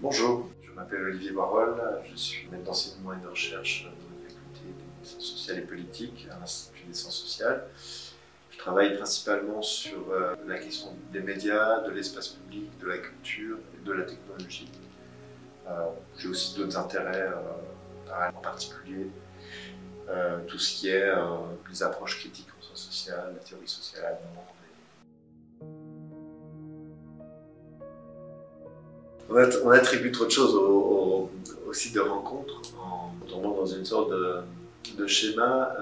Bonjour, je m'appelle Olivier Barol, je suis maître d'enseignement et de recherche dans la faculté des sciences sociales et politiques à l'Institut des sciences sociales. Je travaille principalement sur la question des médias, de l'espace public, de la culture et de la technologie. J'ai aussi d'autres intérêts, en particulier tout ce qui est les approches critiques en sciences sociales, la théorie sociale allemande. On attribue trop de choses au site de rencontre en tombant dans une sorte de schéma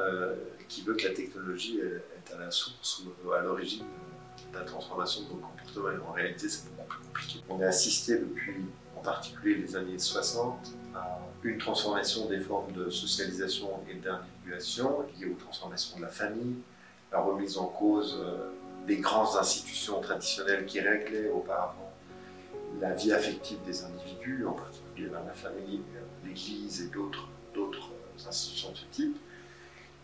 qui veut que la technologie est à la source ou à l'origine de la transformation de nos comportements. En réalité, c'est beaucoup plus compliqué. On a assisté depuis, en particulier les années 60, à une transformation des formes de socialisation et d'individuation liées aux transformations de la famille, la remise en cause des grandes institutions traditionnelles qui réglaient auparavant la vie affective des individus, en particulier la famille, l'Église et d'autres institutions de ce type,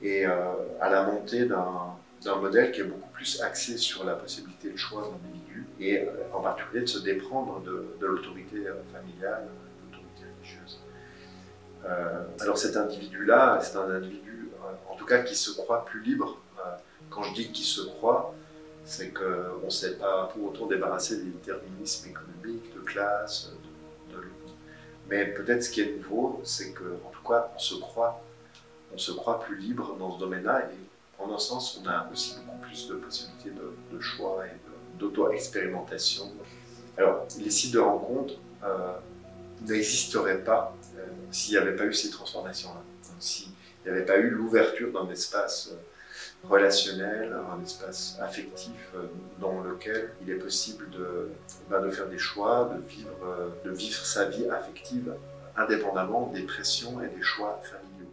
et à la montée d'un modèle qui est beaucoup plus axé sur la possibilité de choix de l'individu, et en particulier de se déprendre de l'autorité familiale, de l'autorité religieuse. Alors cet individu-là, c'est un individu, en tout cas, qui se croit plus libre. Quand je dis qu'il se croit, c'est qu'on ne s'est pas pour autant débarrassé des déterminismes économiques, de classe, mais peut-être ce qui est nouveau, c'est qu'en tout cas, on se croit plus libre dans ce domaine-là, et en un sens, on a aussi beaucoup plus de possibilités de choix et d'auto-expérimentation. Alors, les sites de rencontres n'existeraient pas s'il n'y avait pas eu ces transformations-là, s'il n'y avait pas eu l'ouverture d'un espace relationnel, un espace affectif dans lequel il est possible de faire des choix, de vivre sa vie affective indépendamment des pressions et des choix familiaux.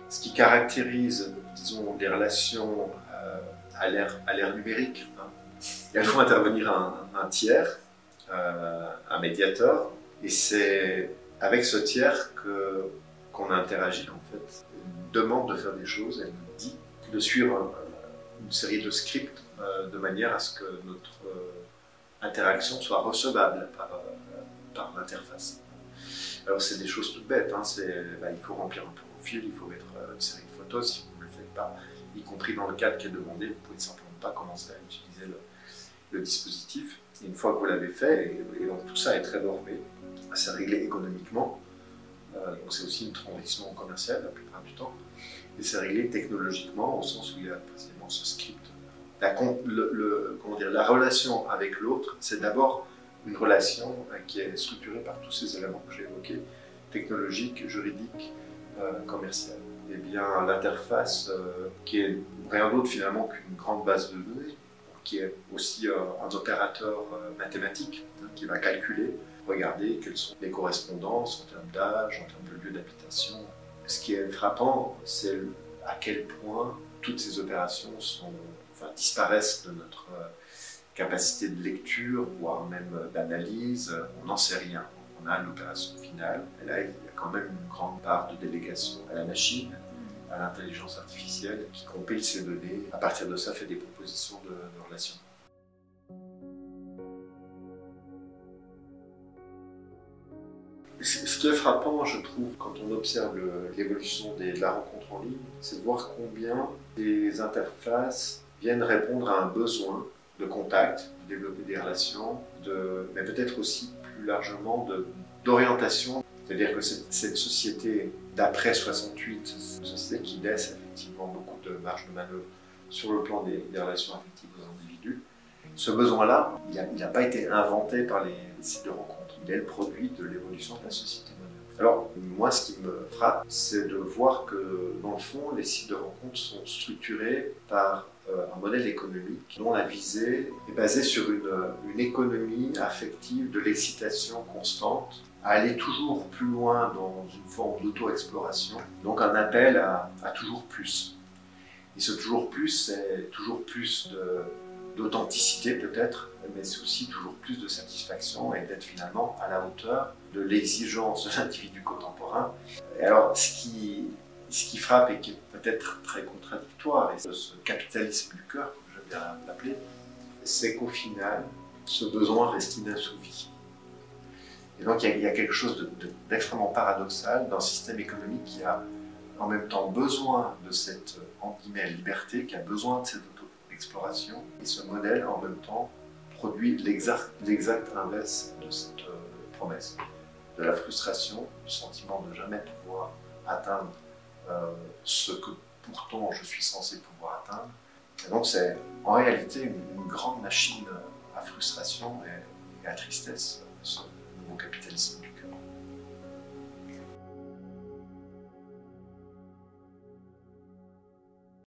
Ce qui caractérise, disons, les relations à l'ère numérique, il faut intervenir un tiers, un médiateur. Et c'est avec ce tiers qu'on interagit en fait. Elle nous demande de faire des choses, elle nous dit de suivre une série de scripts de manière à ce que notre interaction soit recevable par l'interface. Alors c'est des choses toutes bêtes, il faut remplir un profil, il faut mettre une série de photos, si vous ne le faites pas, y compris dans le cadre qui est demandé, vous ne pouvez simplement pas commencer à utiliser le dispositif. Et une fois que vous l'avez fait, et donc tout ça est très normé, c'est réglé économiquement, donc c'est aussi une transition commerciale la plupart du temps, et c'est réglé technologiquement au sens où il y a précisément ce script. La relation avec l'autre, c'est d'abord une relation qui est structurée par tous ces éléments que j'ai évoqués, technologiques, juridiques, commerciales. Et bien l'interface, qui est rien d'autre finalement qu'une grande base de données, qui est aussi un opérateur mathématique qui va calculer, regarder quelles sont les correspondances en termes d'âge, en termes de lieu d'habitation. Ce qui est frappant, c'est à quel point toutes ces opérations disparaissent de notre capacité de lecture, voire même d'analyse. On n'en sait rien. On a l'opération finale, et là il y a quand même une grande part de délégation à la machine, à l'intelligence artificielle qui compile ces données. À partir de ça, fait des propositions de relations. Ce qui est frappant, je trouve, quand on observe l'évolution de la rencontre en ligne, c'est de voir combien les interfaces viennent répondre à un besoin de contact, de développer des relations, mais peut-être aussi plus largement d'orientation. C'est-à-dire que cette société d'après 68, c'est une société qui laisse effectivement beaucoup de marge de manœuvre sur le plan des relations affectives aux individus. Ce besoin-là, il n'a pas été inventé par les sites de rencontres. Il est le produit de l'évolution de la société moderne. Alors, moi, ce qui me frappe, c'est de voir que, dans le fond, les sites de rencontres sont structurés par un modèle économique dont la visée est basée sur une économie affective de l'excitation constante, à aller toujours plus loin dans une forme d'auto-exploration, donc un appel à toujours plus. Et ce toujours plus, c'est toujours plus d'authenticité peut-être, mais c'est aussi toujours plus de satisfaction et d'être finalement à la hauteur de l'exigence de l'individu contemporain. Et alors, ce ce qui frappe et qui est peut-être très contradictoire, et ce capitalisme du cœur, comme j'aime bien l'appeler, c'est qu'au final, ce besoin reste inassouvi. Et donc il y a quelque chose d'extrêmement paradoxal d'un système économique qui a en même temps besoin de cette entre guillemets, liberté, qui a besoin de cette auto-exploration, et ce modèle en même temps produit l'exact inverse de cette promesse, de la frustration, du sentiment de jamais pouvoir atteindre ce que pourtant je suis censé pouvoir atteindre. Et donc c'est en réalité une grande machine à frustration et à tristesse, ce nouveau capitalisme du cœur.